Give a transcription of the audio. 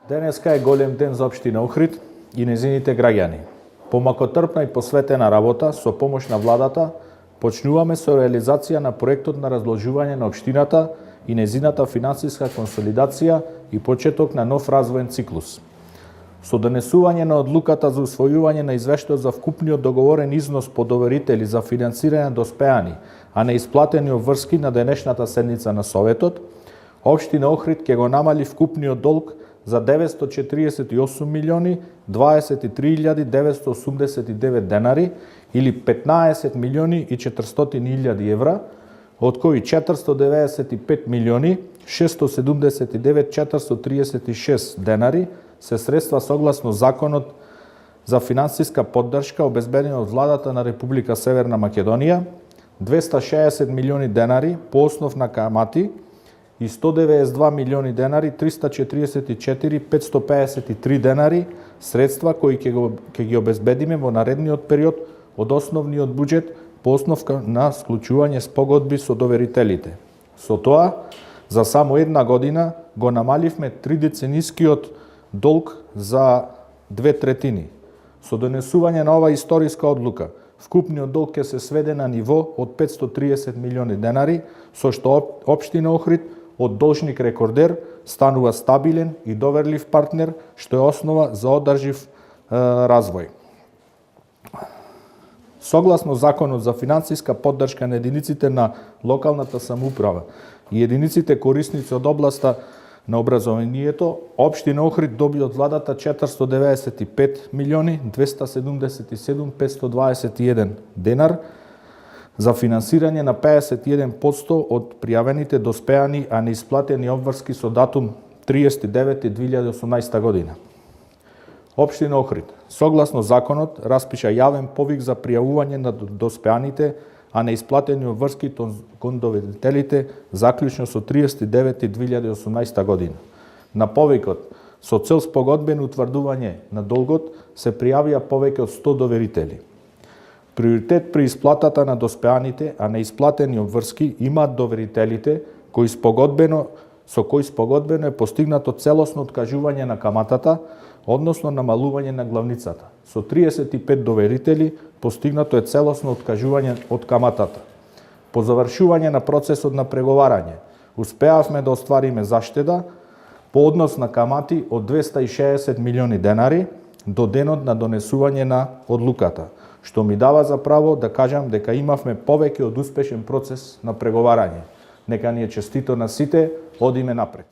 Денеска е голем ден за општина Охрид и незините граѓани. По макотрпна и посветена работа со помош на владата, почнуваме со реализација на проектот на разложување на општината и незината финансиска консолидација и почеток на нов развоен циклус. Со донесување на одлуката за усвојување на извештајот за вкупниот договорен износ по доверители за финансирање доспеани, а неисплатени обврски на денешната седница на Советот, општина Охрид ќе го намали вкупниот долг за 948.023.989 денари или 15.400.000 евра, од кои 495.679.436 денари се средства согласно Законот за финансиска поддршка обезбедени од владата на Република Северна Македонија, 260 милиони денари по основ на камати и 192 милиони денари 344.553 денари средства кои ќе ги обезбедиме во наредниот период од основниот буџет по основа на склучување спогодби со доверителите. Со тоа, за само една година го намаливме тридеценискиот долг за 2/3. Со донесување на ова историска одлука, вкупниот долг ќе се сведе на ниво од 530 милиони денари, со што општина Охрид од должник рекордер станува стабилен и доверлив партнер, што е основа за одржив развој. Согласно Законот за финансиска поддршка на единиците на локалната самоуправа и единиците корисници од областа на образованието, општина Охрид доби од владата 495.277.521 денар за финансирање на 51% од пријавените доспеани, а неисплатени обврски со датум 30.9.2018 година. Општина Охрид, согласно законот, распиша јавен повик за пријавување на доспеаните, а неисплатени обврски кон доверителите заклучно со 30.9.2018 година. На повикот, со цел спогодбено утврдување на долгот, се пријавија повеќе од 100 доверители. Приоритет при исплатата на доспеаните, а неисплатени обврски имаат доверителите со кои спогодбено е постигнато целосно откажување на каматата, односно намалување на главницата. Со 35 доверители постигнато е целосно откажување од каматата. По завршување на процесот на преговарање, успеавме да оствариме заштеда по однос на камати од 260 милиони денари до денот на донесување на одлуката, што ми дава за право да кажам дека имавме повеќе од успешен процес на преговарање. Нека ни е честито на сите, одиме напред.